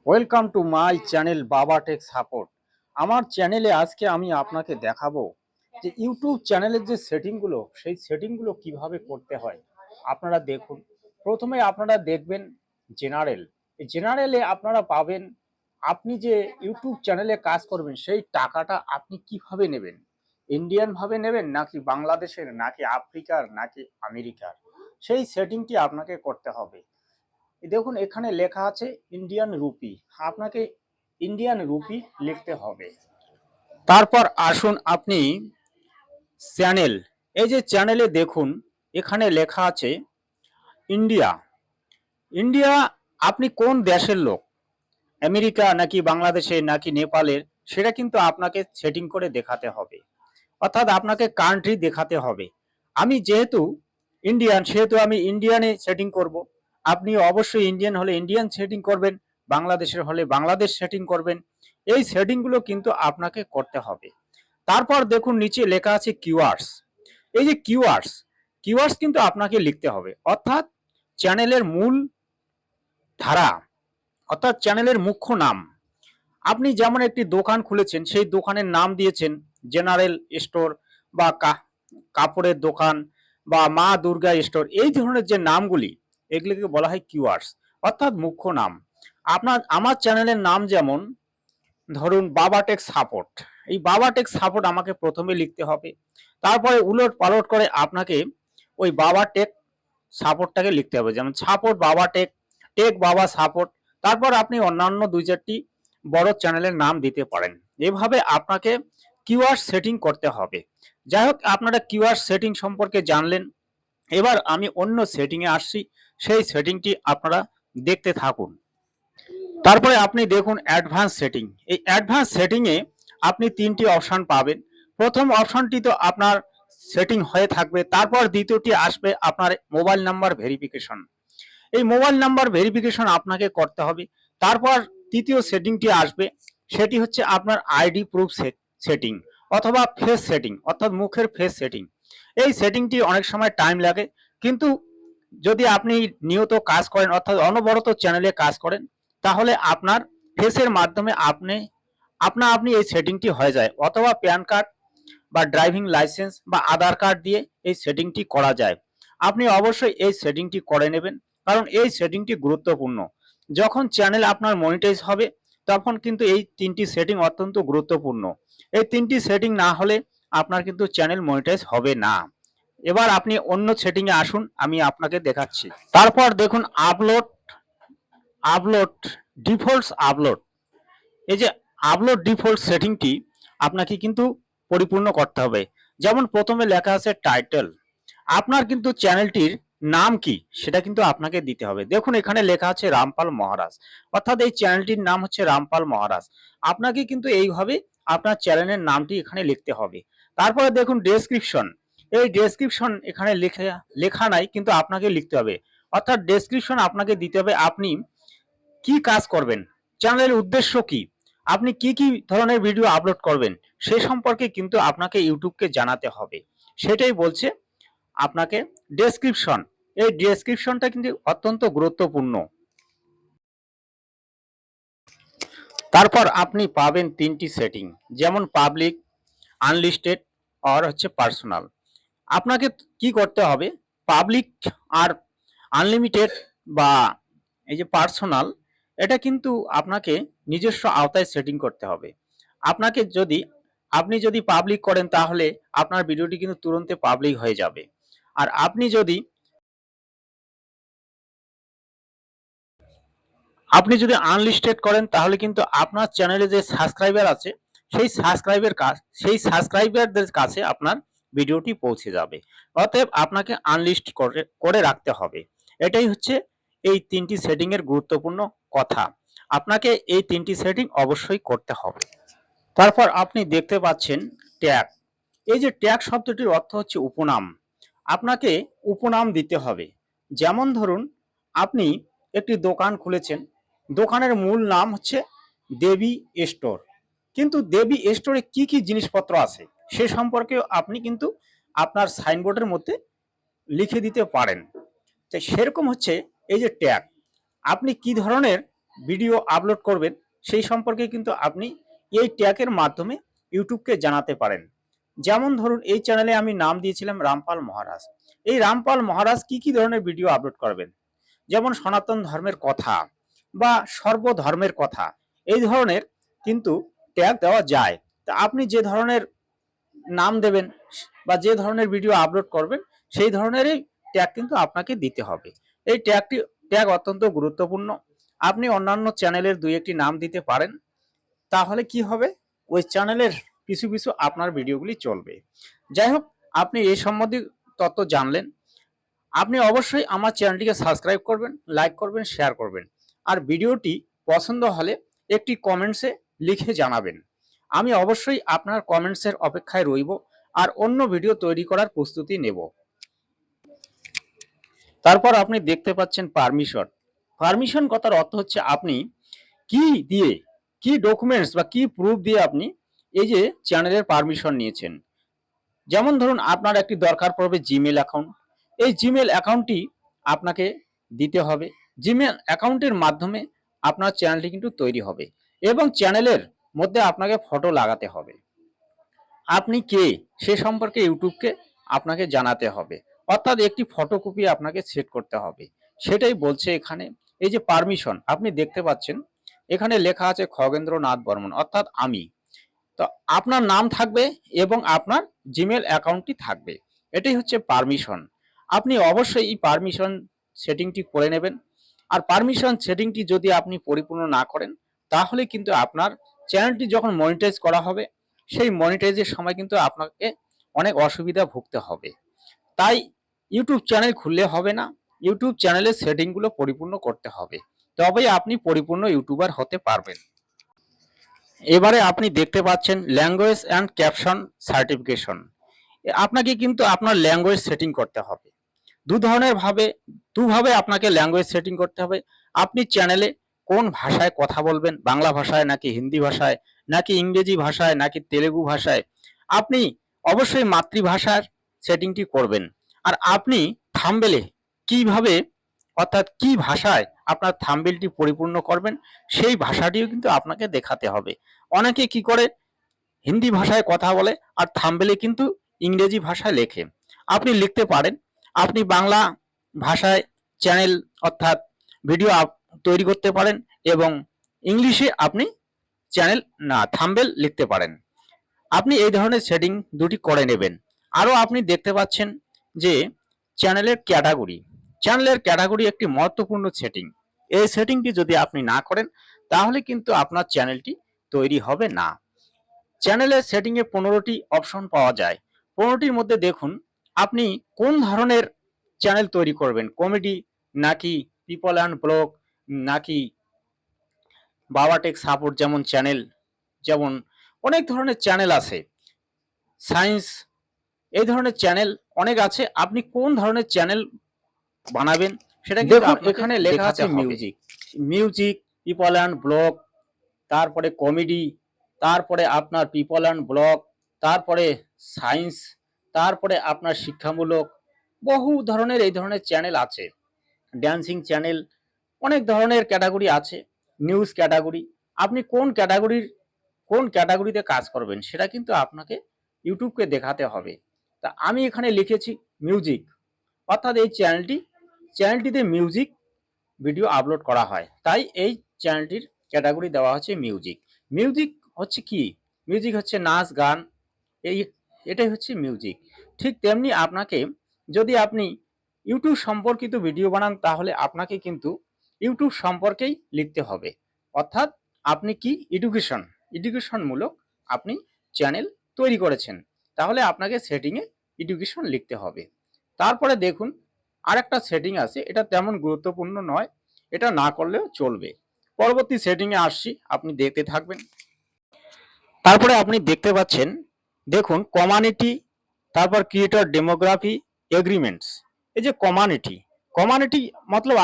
Welcome to my channel বাবা take support. আমার চ্যানেলে আজকে আমি আপনাকে দেখাবো যে ইউটিউব চ্যানেলের যে সেটিংগুলো সেই সেটিংগুলো কিভাবে করতে হয়। আপনারা দেখুন, প্রথমে আপনারা দেখবেন জেনারেল। এই জেনারেলে আপনারা পাবেন আপনি যে ইউটিউব চ্যানেলে কাজ করবেন সেই টাকাটা আপনি কিভাবে নেবেন, ইন্ডিয়ান ভাবে নেবেন নাকি বাংলাদেশের নাকি আফ্রিকার নাকি আমেরিকার, সেই সেটিংটি আপনাকে করতে হবে। দেখুন এখানে লেখা আছে ইন্ডিয়ান রুপি, আপনাকে ইন্ডিয়ান রুপি লিখতে হবে। তারপর আসুন আপনি চ্যানেল, এই যে চ্যানেলে দেখুন এখানে লেখা আছে ইন্ডিয়া। ইন্ডিয়া আপনি কোন দেশের লোক, আমেরিকা নাকি বাংলাদেশে নাকি নেপালের, সেটা কিন্তু আপনাকে সেটিং করে দেখাতে হবে, অর্থাৎ আপনাকে কান্ট্রি দেখাতে হবে। আমি যেহেতু ইন্ডিয়ান সেহেতু আমি ইন্ডিয়ানে সেটিং করব। আপনি অবশ্যই ইন্ডিয়ান হলে ইন্ডিয়ান সেটিং করবেন, বাংলাদেশের হলে বাংলাদেশ সেটিং করবেন। এই সেটিংগুলো কিন্তু আপনাকে করতে হবে। তারপর দেখুন নিচে লেখা আছে কিওয়ার্ডস। এই যে কিওয়ার্ডস, কিওয়ার্ডস কিন্তু আপনাকে লিখতে হবে, অর্থাৎ চ্যানেলের মূল ধারা, অর্থাৎ চ্যানেলের মুখ্য নাম। আপনি যেমন একটি দোকান খুলেছেন, সেই দোকানের নাম দিয়েছেন জেনারেল স্টোর বা কাপড়ের দোকান বা মা দুর্গা স্টোর, এই ধরনের যে নামগুলি এগুলিকে বলা হয় কিওয়ার্ডস, অর্থাৎ মুখ্য নাম। আমার চ্যানেলের নাম যেমন ধরুন বাবা টেক সাপোর্ট, এই বাবা টেক সাপোর্ট আমাকে প্রথমে লিখতে হবে। তারপরে উলট পালট করে আপনাকে ওই বাবা টেক সাপোর্টটাকে লিখতে হবে, যেমন সাপোর্ট বাবা টেক, টেক বাবা সাপোর্ট। তারপর আপনি অন্যান্য দুই চারটি বড় চ্যানেলের নাম দিতে পারেন। এভাবে আপনাকে কিওয়ার্ড সেটিং করতে হবে। যাই হোক, আপনারা কিওয়ার্ড সেটিং সম্পর্কে জানলেন। এবার আমি অন্য সেটিংয়ে আসছি, সেই সেটিংটি আপনারা দেখতে থাকুন। তারপরে আপনি দেখুন অ্যাডভান্স সেটিং। এই অ্যাডভান্স সেটিংয়ে আপনি তিনটি অপশন পাবেন। প্রথম অপশনটি তো আপনার সেটিং হয়ে থাকবে, তারপর দ্বিতীয়টি আসবে আপনার মোবাইল নাম্বার ভেরিফিকেশন। এই মোবাইল নাম্বার ভেরিফিকেশন আপনাকে করতে হবে। তারপর তৃতীয় সেটিংটি আসবে, সেটি হচ্ছে আপনার আইডি প্রুফ সেটিং অথবা ফেস সেটিং, অর্থাৎ মুখের ফেস সেটিং। এই সেটিংটি অনেক সময় টাইম লাগে, কিন্তু যদি আপনি নিয়ত কাজ করেন অর্থাৎ অনবরত চ্যানেলে কাজ করেন, তাহলে আপনার ফেসের মাধ্যমে আপনি এই সেটিংটি হয়ে যায়, অথবা প্যান কার্ড বা ড্রাইভিং লাইসেন্স বা আধার কার্ড দিয়ে এই সেটিংটি করা যায়। আপনি অবশ্যই এই সেটিংটি করে নেবেন, কারণ এই সেটিংটি গুরুত্বপূর্ণ। যখন চ্যানেল আপনার মনিটাইজ হবে তখন কিন্তু এই তিনটি সেটিং অত্যন্ত গুরুত্বপূর্ণ। এই তিনটি সেটিং না হলে আপনার কিন্তু চ্যানেল মনিটাইজ হবে না। এবার আপনি অন্য সেটিংয়ে আসুন, আমি আপনাকে দেখাচ্ছি। তারপর দেখুন আপলোড, আপলোড ডিফল্টস আপলোড। এই যে আপলোড ডিফল্ট সেটিংটি আপনাকে কিন্তু পরিপূর্ণ করতে হবে। যেমন প্রথমে লেখা আছে টাইটেল, আপনার কিন্তু চ্যানেলটির নাম কি সেটা কিন্তু আপনাকে দিতে হবে। দেখুন এখানে লেখা আছে রামপাল মহারাজ, অর্থাৎ এই চ্যানেলটির নাম হচ্ছে রামপাল মহারাজ। আপনাকে কিন্তু এইভাবে আপনার চ্যানেলের নামটি এখানে লিখতে হবে। তারপরে দেখুন ডেসক্রিপশন, এই ডেসক্রিপশন এখানে লেখা নাই, কিন্তু আপনাকে লিখতে হবে। অর্থাৎ ডেসক্রিপশন আপনাকে দিতে হবে আপনি কি কাজ করবেন, চ্যানেলের উদ্দেশ্য কি, আপনি কি কি ধরনের ভিডিও আপলোড করবেন, সে সম্পর্কে কিন্তু আপনাকে ইউটিউবকে জানাতে হবে। সেটাই বলছে আপনাকে ডেসক্রিপশন। এই ডেসক্রিপশনটা কিন্তু অত্যন্ত গুরুত্বপূর্ণ। তারপর আপনি পাবেন তিনটি সেটিং, যেমন পাবলিক, আনলিস্টেড আর হচ্ছে পার্সোনাল। আপনাকে কি করতে হবে, পাবলিক আর আনলিমিটেড বা এই যে পার্সোনাল, এটা কিন্তু আপনাকে নিজস্ব আওতায় সেটিং করতে হবে। আপনি যদি পাবলিক করেন তাহলে আপনার ভিডিওটি কিন্তু তুরন্তে পাবলিক হয়ে যাবে। আর আপনি যদি আনলিস্টেড করেন তাহলে কিন্তু আপনার চ্যানেলে যে সাবস্ক্রাইবার আছে সেই সাবস্ক্রাইবারদের কাছে আপনার ভিডিওটি পৌঁছে যাবে। অতএব আপনাকে আনলিস্ট করে রাখতে হবে। এটাই হচ্ছে এই তিনটি সেটিং এর গুরুত্বপূর্ণ কথা। আপনাকে এই তিনটি সেটিং অবশ্যই করতে হবে। তারপর আপনি দেখতে পাচ্ছেন ট্যাগ। এই যে ট্যাগ শব্দটির অর্থ হচ্ছে উপনাম। আপনাকে উপনাম দিতে হবে। যেমন ধরুন আপনি একটি দোকান খুলেছেন, দোকানের মূল নাম হচ্ছে দেবী স্টোর, কিন্তু দেবী স্টোরে কি কি জিনিসপত্র আছে সে সম্পর্কেও আপনি কিন্তু আপনার সাইনবোর্ডের মধ্যে লিখে দিতে পারেন। তো সেরকম হচ্ছে এই যে ট্যাগ, আপনি কি ধরনের ভিডিও আপলোড করবেন সেই সম্পর্কে কিন্তু আপনি এই ট্যাগের মাধ্যমে ইউটিউবকে জানাতে পারেন। যেমন ধরুন এই চ্যানেলে আমি নাম দিয়েছিলাম রামপাল মহারাজ। এই রামপাল মহারাজ কি ধরনের ভিডিও আপলোড করবেন, যেমন সনাতন ধর্মের কথা বা সর্বধর্মের কথা, এই ধরনের কিন্তু ট্যাগ দেওয়া যায়। তা আপনি যে ধরনের নাম দেবেন বা যে ধরনের ভিডিও আপলোড করবেন সেই ধরনেরই ট্যাগ কিন্তু আপনাকে দিতে হবে। এই ট্যাগ অত্যন্ত গুরুত্বপূর্ণ। আপনি অন্যান্য চ্যানেলের দুই একটি নাম দিতে পারেন, তাহলে কি হবে, ওই চ্যানেলের পিছু পিছু আপনার ভিডিওগুলি চলবে। যাই হোক, আপনি এই সম্বন্ধে তথ্য জানলেন। আপনি অবশ্যই আমার চ্যানেলটিকে সাবস্ক্রাইব করবেন, লাইক করবেন, শেয়ার করবেন। আর ভিডিওটি পছন্দ হলে একটি কমেন্টসে লিখে জানাবেন। আমি অবশ্যই আপনার কমেন্টসের অপেক্ষায় রইব আর অন্য ভিডিও তৈরি করার প্রস্তুতি নেব। তারপর আপনি দেখতে পাচ্ছেন পারমিশন। পারমিশন কথার অর্থ হচ্ছে আপনি কি দিয়ে, কি ডকুমেন্টস বা কি প্রুফ দিয়ে আপনি এই যে চ্যানেলের পারমিশন নিয়েছেন। যেমন ধরুন আপনার একটি দরকার পড়বে জিমেল অ্যাকাউন্ট। এই জিমেল অ্যাকাউন্টটি আপনাকে দিতে হবে। জিমেল অ্যাকাউন্টের মাধ্যমে আপনার চ্যানেলটি কিন্তু তৈরি হবে এবং চ্যানেলের মধ্যে আপনাকে ফটো লাগাতে হবে। আপনি কে সে সম্পর্কে ইউটিউবকে আপনাকে জানাতে হবে, অর্থাৎ একটি ফটোকপি আপনাকে সেট করতে হবে। সেটাই বলছে এখানে। এই যে পারমিশন আপনি দেখতে পাচ্ছেন, এখানে লেখা আছে খগেন্দ্রনাথ বর্মন, অর্থাৎ আমি। তো আপনার নাম থাকবে এবং আপনার জিমেল অ্যাকাউন্টটি থাকবে, এটাই হচ্ছে পারমিশন। আপনি অবশ্যই এই পারমিশন সেটিংটি করে নেবেন। আর পারমিশন সেটিংটি যদি আপনি পরিপূর্ণ না করেন তাহলে কিন্তু আপনার চ্যানেলটি যখন মনিটাইজ করা হবে সেই মনিটাইজের সময় কিন্তু আপনাকে অনেক অসুবিধা ভুগতে হবে। তাই ইউটিউব চ্যানেল খুললে হবে না, ইউটিউব চ্যানেলের সেটিংগুলো পরিপূর্ণ করতে হবে, তবেই আপনি পরিপূর্ণ ইউটিউবার হতে পারবেন। এবারে আপনি দেখতে পাচ্ছেন ল্যাঙ্গুয়েজ অ্যান্ড ক্যাপশন সার্টিফিকেশন। আপনাকে কিন্তু আপনার ল্যাঙ্গুয়েজ সেটিং করতে হবে। দুভাবে আপনাকে ল্যাঙ্গুয়েজ সেটিং করতে হবে। আপনি চ্যানেলে কোন ভাষায় কথা বলবেন, বাংলা ভাষায় নাকি হিন্দি ভাষায় নাকি ইংরেজি ভাষায় নাকি তেলেগু ভাষায়, আপনি অবশ্যই মাতৃভাষার সেটিংটি করবেন। আর আপনি থাম্বনেলে কিভাবে, অর্থাৎ কি ভাষায় আপনার থাম্বনেলটি পরিপূর্ণ করবেন সেই ভাষাটিও কিন্তু আপনাকে দেখাতে হবে। অনেকে কি করে হিন্দি ভাষায় কথা বলে আর থাম্বনেলে কিন্তু ইংরেজি ভাষায় লেখে। আপনি লিখতে পারেন, আপনি বাংলা ভাষায় চ্যানেল অর্থাৎ ভিডিও তৈরি করতে পারেন এবং ইংলিশে আপনি চ্যানেল না থাম্বনেল লিখতে পারেন। আপনি এই ধরনের সেটিং দুটি করে নেবেন। আরও আপনি দেখতে পাচ্ছেন যে চ্যানেলের ক্যাটাগরি একটি মহত্বপূর্ণ সেটিং। এই সেটিংটি যদি আপনি না করেন তাহলে কিন্তু আপনার চ্যানেলটি তৈরি হবে না। চ্যানেলের সেটিংয়ে 15টি অপশন পাওয়া যায়। 15টির মধ্যে দেখুন আপনি কোন ধরনের চ্যানেল তৈরি করবেন, কমেডি নাকি পিপল অ্যান্ড ব্লগ নাকি বাবা টেক সাপোর্ট যেমন চ্যানেল, যেমন অনেক ধরনের চ্যানেল আছে, সায়েন্স, এই ধরনের চ্যানেল অনেক আছে। আপনি কোন ধরনের চ্যানেল বানাবেন সেটা কিন্তু দেখুন এখানে লেখা আছে মিউজিক, পিপল অ্যান্ড ব্লগ, তারপরে কমেডি, তারপরে আপনার পিপল অ্যান্ড ব্লগ, তারপরে সায়েন্স, তারপরে আপনার শিক্ষামূলক, বহু ধরনের এই ধরনের চ্যানেল আছে। ড্যান্সিং চ্যানেল, অনেক ধরনের ক্যাটাগরি আছে। নিউজ ক্যাটাগরি, আপনি কোন ক্যাটাগরিতে কাজ করবেন সেটা কিন্তু আপনাকে ইউটিউবকে দেখাতে হবে। তা আমি এখানে লিখেছি মিউজিক, অর্থাৎ এই চ্যানেলটিতে মিউজিক ভিডিও আপলোড করা হয়, তাই এই চ্যানেলটির ক্যাটাগরি দেওয়া হচ্ছে মিউজিক। মিউজিক হচ্ছে কি, মিউজিক হচ্ছে নাচ গান, এটাই হচ্ছে মিউজিক। ঠিক তেমনি আপনাকে যদি আপনি ইউটিউব সম্পর্কিত ভিডিও বানান তাহলে আপনাকে কিন্তু ইউটিউব সম্পর্কেই লিখতে হবে, অর্থাৎ আপনি কি এডুকেশনমূলক আপনি চ্যানেল তৈরি করেছেন তাহলে আপনাকে সেটিংয়ে এডুকেশন লিখতে হবে। তারপরে দেখুন আরেকটা সেটিং আছে, এটা তেমন গুরুত্বপূর্ণ নয়, এটা না করলেও চলবে। পরবর্তী সেটিংয়ে আসছি, আপনি দেখতে থাকবেন। তারপরে আপনি দেখতে পাচ্ছেন, দেখুন কমিউনিটি, তারপর ক্রিয়েটর ডেমোগ্রাফি, এগ্রিমেন্টস। এই যে কমিউনিটি মতলব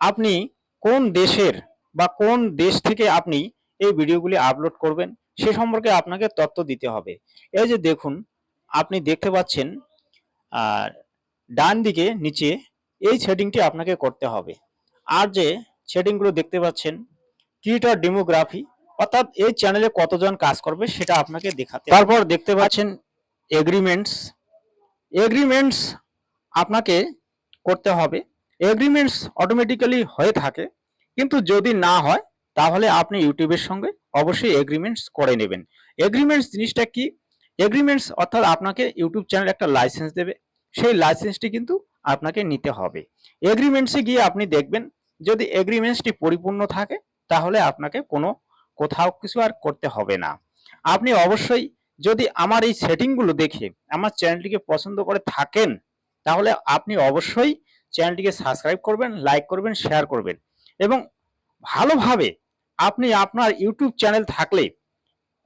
আপনি কোন দেশের বা কোন দেশ থেকে আপনি এই ভিডিওগুলি আপলোড করবেন সে সম্পর্কে আপনাকে তথ্য দিতে হবে। এই যে দেখুন আপনি দেখতে পাচ্ছেন আর ডান দিকে নিচে এই সেটিংটি আপনাকে করতে হবে। আর যে সেটিংগুলো দেখতে পাচ্ছেন। ক্রিয়েটর ডেমোগ্রাফি, অর্থাৎ এই চ্যানেলে কতজন কাজ করবে সেটা আপনাকে দেখাতে। তারপর দেখতে পাচ্ছেন এগ্রিমেন্টস। এগ্রিমেন্টস আপনাকে করতে হবে। এগ্রিমেন্টস অটোমেটিক্যালি হয়ে থাকে, কিন্তু যদি না হয় তাহলে আপনি ইউটিউবের সঙ্গে অবশ্যই এগ্রিমেন্টস করে নেবেন। এগ্রিমেন্টস জিনিসটা কি? এগ্রিমেন্টস অর্থাৎ আপনাকে ইউটিউব চ্যানেল একটা লাইসেন্স দেবে, সেই লাইসেন্সটি কিন্তু আপনাকে নিতে হবে। এগ্রিমেন্টসে গিয়ে আপনি দেখবেন যদি এগ্রিমেন্টসটি পরিপূর্ণ থাকে তাহলে আপনাকে কোথাও কিছু আর করতে হবে না। আপনি অবশ্যই যদি আমার এই সেটিংগুলো দেখে আমার চ্যানেলটিকে পছন্দ করে থাকেন তাহলে আপনি অবশ্যই চ্যানেলটিকে সাবস্ক্রাইব করবেন, লাইক করবেন, শেয়ার করবেন এবং ভালোভাবে আপনি আপনার ইউটিউব চ্যানেল থাকলে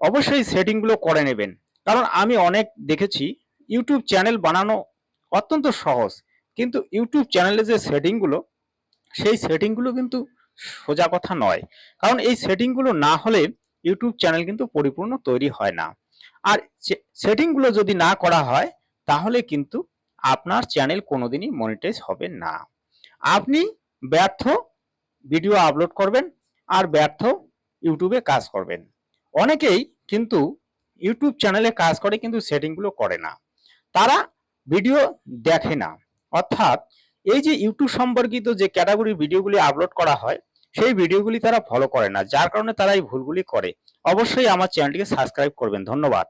অবশ্যই সেটিংগুলো করে নেবেন। কারণ আমি অনেক দেখেছি ইউটিউব চ্যানেল বানানো অত্যন্ত সহজ, কিন্তু ইউটিউব চ্যানেলে যে সেটিংগুলো সেই সেটিংগুলো কিন্তু সোজা কথা নয়। কারণ এই সেটিংগুলো না হলে ইউটিউব চ্যানেল কিন্তু পরিপূর্ণ তৈরি হয় না। আর সেটিংগুলো যদি না করা হয় তাহলে কিন্তু আপনার চ্যানেল কোনোদিনই মনিটাইজ হবে না। আপনি ব্যর্থ ভিডিও আপলোড করবেন আর ব্যর্থ ইউটিউবে কাজ করবেন। অনেকেই কিন্তু ইউটিউব চ্যানেলে কাজ করে কিন্তু সেটিংগুলো করে না, তারা ভিডিও দেখে না। অর্থাৎ এই যে ইউটিউব সম্পর্কিত যে ক্যাটাগরির ভিডিওগুলি আপলোড করা হয় সেই ভিডিওগুলি তারা ফলো করে না, যার কারণে তারা এই ভুলগুলি করে। অবশ্যই আমার চ্যানেলটিকে সাবস্ক্রাইব করবেন। ধন্যবাদ।